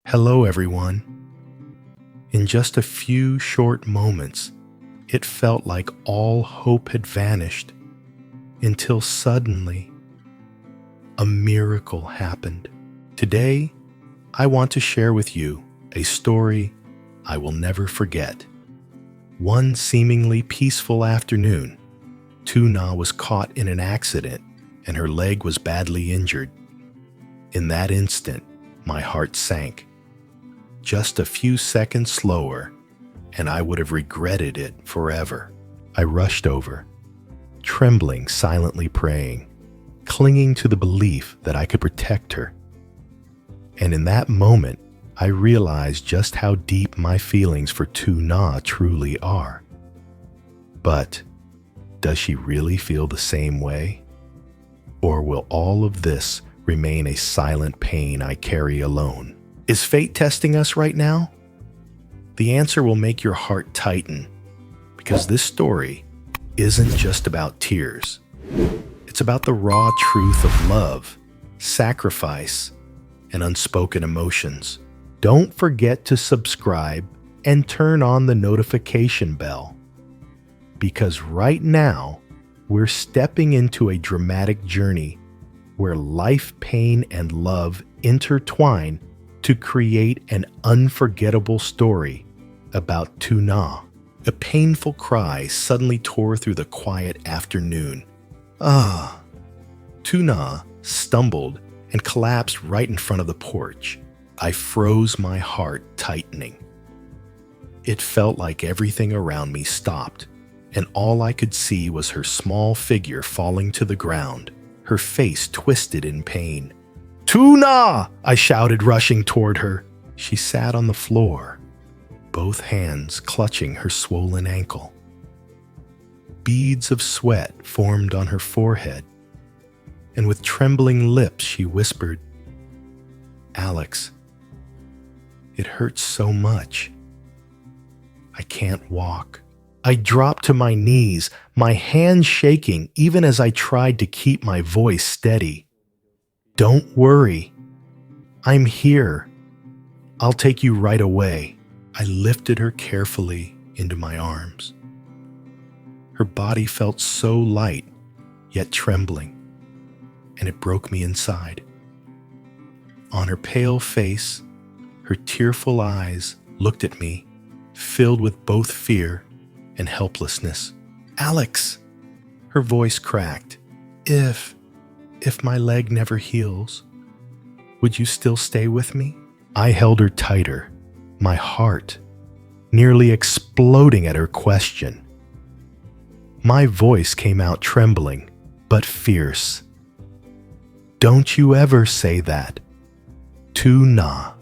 Hello, everyone. In just a few short moments, it felt like all hope had vanished until suddenly a miracle happened. Today, I want to share with you a story I will never forget. One seemingly peaceful afternoon, Tuna was caught in an accident and her leg was badly injured. In that instant, my heart sank. Just a few seconds slower, and I would have regretted it forever. I rushed over, trembling, silently praying, clinging to the belief that I could protect her. And in that moment, I realized just how deep my feelings for Tuna truly are. But does she really feel the same way? Or will all of this remain a silent pain I carry alone? Is fate testing us right now? The answer will make your heart tighten, because this story isn't just about tears. It's about the raw truth of love, sacrifice, and unspoken emotions. Don't forget to subscribe and turn on the notification bell, because right now we're stepping into a dramatic journey where life, pain, and love intertwine to create an unforgettable story about Tuna. A painful cry suddenly tore through the quiet afternoon. Tuna stumbled and collapsed right in front of the porch. I froze, my heart tightening. It felt like everything around me stopped, and all I could see was her small figure falling to the ground, her face twisted in pain. "Tuna!" I shouted, rushing toward her. She sat on the floor, both hands clutching her swollen ankle. Beads of sweat formed on her forehead, and with trembling lips she whispered, "Alex, it hurts so much. I can't walk." I dropped to my knees, my hands shaking even as I tried to keep my voice steady. "Don't worry. I'm here. I'll take you right away." I lifted her carefully into my arms. Her body felt so light, yet trembling, and it broke me inside. On her pale face, her tearful eyes looked at me, filled with both fear and helplessness. "Alex," her voice cracked, If my leg never heals, would you still stay with me?" I held her tighter, my heart nearly exploding at her question. My voice came out trembling, but fierce. "Don't you ever say that. Tuna.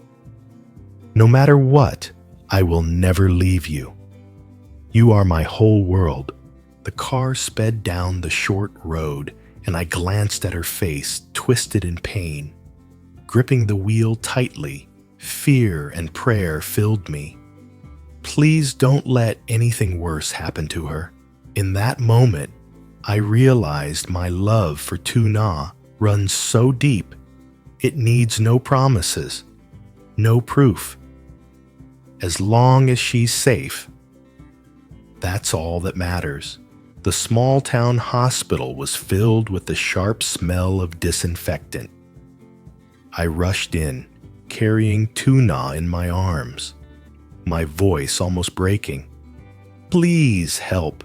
No matter what, I will never leave you. You are my whole world." The car sped down the short road, and I glanced at her face, twisted in pain. Gripping the wheel tightly, fear and prayer filled me. Please don't let anything worse happen to her. In that moment, I realized my love for Tuna runs so deep, it needs no promises, no proof. As long as she's safe, that's all that matters. The small-town hospital was filled with the sharp smell of disinfectant. I rushed in, carrying Tuna in my arms, my voice almost breaking. "Please help."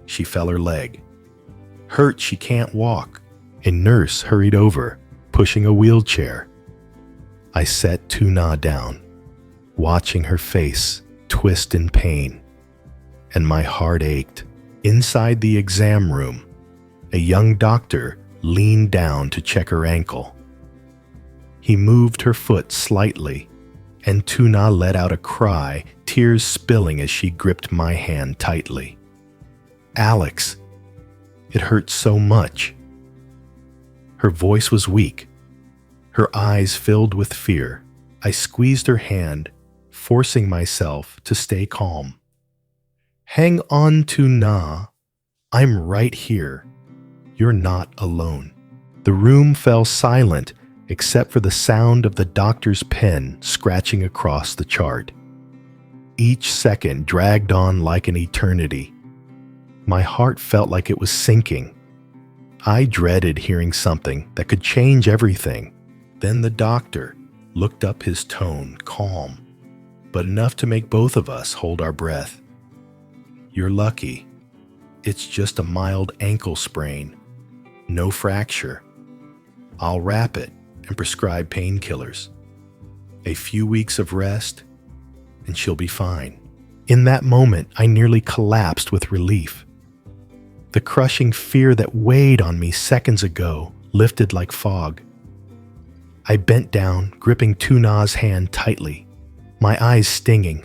She fell her leg. Hurt she can't walk. A nurse hurried over, pushing a wheelchair. I set Tuna down, watching her face twist in pain, and my heart ached. Inside the exam room, a young doctor leaned down to check her ankle. He moved her foot slightly, and Tuna let out a cry, tears spilling as she gripped my hand tightly. "Alex, it hurts so much." Her voice was weak, her eyes filled with fear. I squeezed her hand, forcing myself to stay calm. "Hang on, Tuna. I'm right here. You're not alone." The room fell silent except for the sound of the doctor's pen scratching across the chart. Each second dragged on like an eternity. My heart felt like it was sinking. I dreaded hearing something that could change everything. Then the doctor looked up, his tone calm, but enough to make both of us hold our breath. "You're lucky. It's just a mild ankle sprain. No fracture. I'll wrap it and prescribe painkillers. A few weeks of rest, and she'll be fine." In that moment, I nearly collapsed with relief. The crushing fear that weighed on me seconds ago lifted like fog. I bent down, gripping Tuna's hand tightly, my eyes stinging.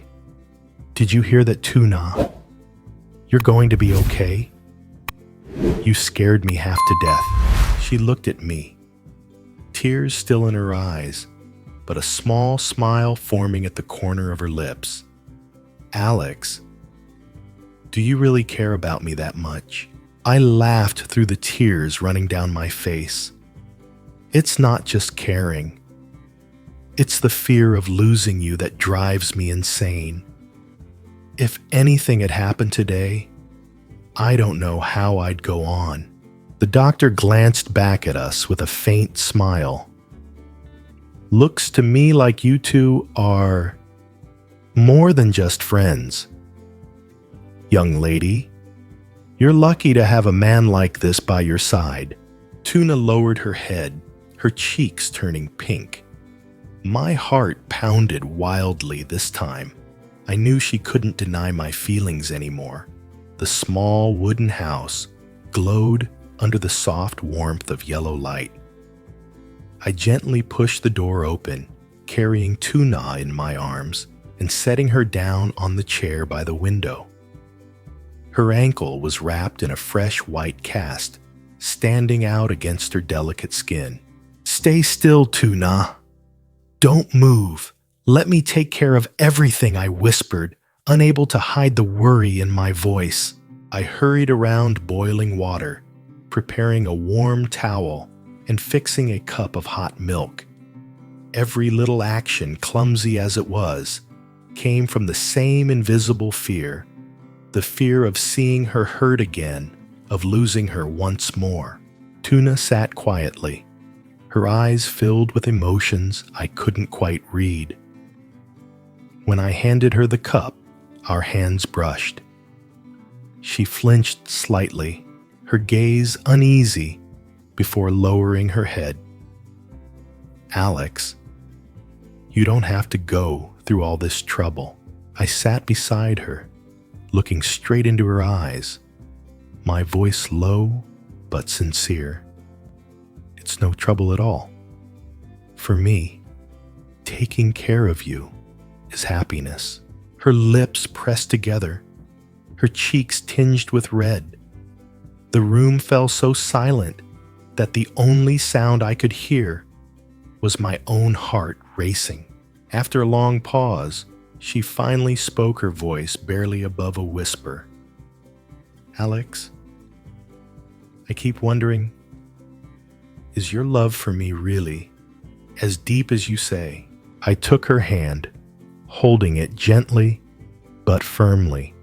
"Did you hear that, Tuna? You're going to be okay?" "You scared me half to death." She looked at me, tears still in her eyes, but a small smile forming at the corner of her lips. "Alex, do you really care about me that much?" I laughed through the tears running down my face. "It's not just caring. It's the fear of losing you that drives me insane. If anything had happened today, I don't know how I'd go on." The doctor glanced back at us with a faint smile. "Looks to me like you two are more than just friends. Young lady, you're lucky to have a man like this by your side." Tuna lowered her head, her cheeks turning pink. My heart pounded wildly this time. I knew she couldn't deny my feelings anymore. The small wooden house glowed under the soft warmth of yellow light. I gently pushed the door open, carrying Tuna in my arms and setting her down on the chair by the window. Her ankle was wrapped in a fresh white cast, standing out against her delicate skin. "Stay still, Tuna. Don't move. Let me take care of everything," I whispered, unable to hide the worry in my voice. I hurried around boiling water, preparing a warm towel and fixing a cup of hot milk. Every little action, clumsy as it was, came from the same invisible fear, the fear of seeing her hurt again, of losing her once more. Tuna sat quietly, her eyes filled with emotions I couldn't quite read. When I handed her the cup, our hands brushed. She flinched slightly, her gaze uneasy, before lowering her head. "Alex, you don't have to go through all this trouble." I sat beside her, looking straight into her eyes, my voice low but sincere. "It's no trouble at all. For me, taking care of you is happiness." Her lips pressed together, her cheeks tinged with red. The room fell so silent that the only sound I could hear was my own heart racing. After a long pause, she finally spoke, her voice barely above a whisper. "Alex, I keep wondering, is your love for me really as deep as you say?" I took her hand, holding it gently but firmly.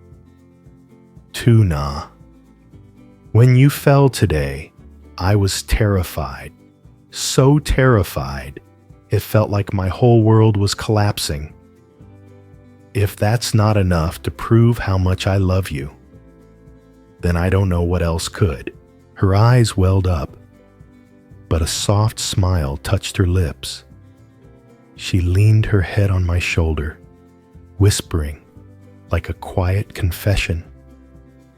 "Tuna, when you fell today, I was terrified, so terrified, it felt like my whole world was collapsing. If that's not enough to prove how much I love you, then I don't know what else could." Her eyes welled up, but a soft smile touched her lips. She leaned her head on my shoulder, whispering like a quiet confession,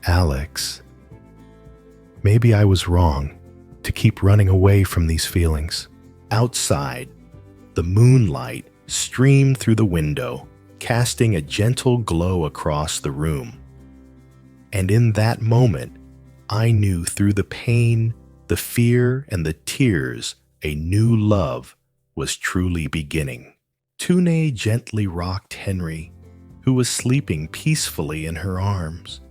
"Alex, maybe I was wrong to keep running away from these feelings." Outside, the moonlight streamed through the window, casting a gentle glow across the room. And in that moment, I knew through the pain, the fear, and the tears, a new love was truly beginning. Tune gently rocked Henry, who was sleeping peacefully in her arms.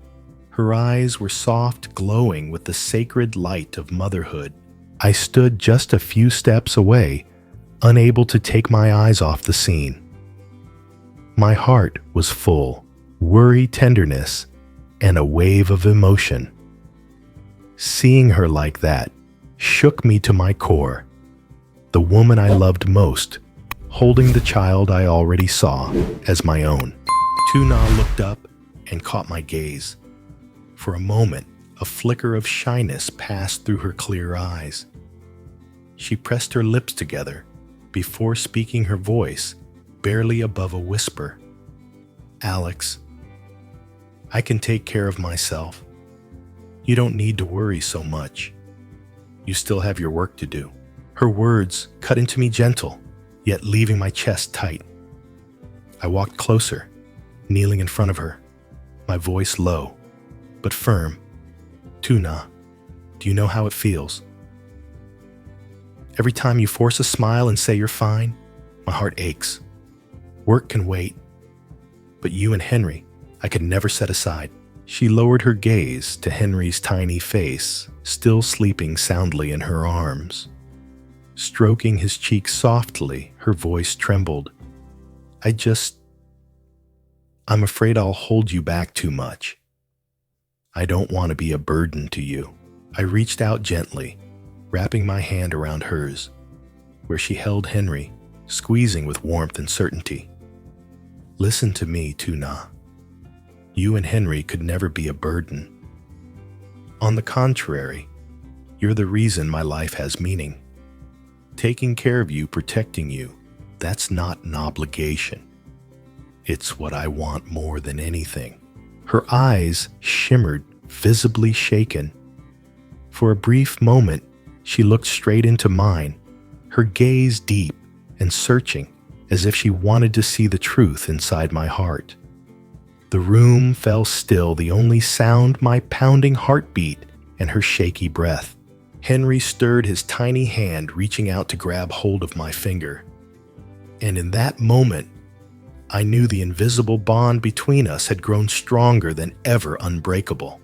Her eyes were soft, glowing with the sacred light of motherhood. I stood just a few steps away, unable to take my eyes off the scene. My heart was full, worry, tenderness, and a wave of emotion. Seeing her like that shook me to my core. The woman I loved most, holding the child I already saw as my own. Tuna looked up and caught my gaze. For a moment, a flicker of shyness passed through her clear eyes. She pressed her lips together before speaking, her voice barely above a whisper. "Alex, I can take care of myself. You don't need to worry so much. You still have your work to do." Her words cut into me gentle, yet leaving my chest tight. I walked closer, kneeling in front of her, my voice low, but firm. "Tuna, do you know how it feels? Every time you force a smile and say you're fine, my heart aches. Work can wait, but you and Henry, I could never set aside." She lowered her gaze to Henry's tiny face, still sleeping soundly in her arms. Stroking his cheek softly, her voice trembled. I'm afraid I'll hold you back too much. I don't want to be a burden to you." I reached out gently, wrapping my hand around hers, where she held Henry, squeezing with warmth and certainty. "Listen to me, Tuna. You and Henry could never be a burden. On the contrary, you're the reason my life has meaning. Taking care of you, protecting you, that's not an obligation. It's what I want more than anything." Her eyes shimmered, visibly shaken. For a brief moment, she looked straight into mine, her gaze deep and searching, as if she wanted to see the truth inside my heart. The room fell still, the only sound my pounding heartbeat and her shaky breath. Henry stirred his tiny hand, reaching out to grab hold of my finger. And in that moment, I knew the invisible bond between us had grown stronger than ever, unbreakable.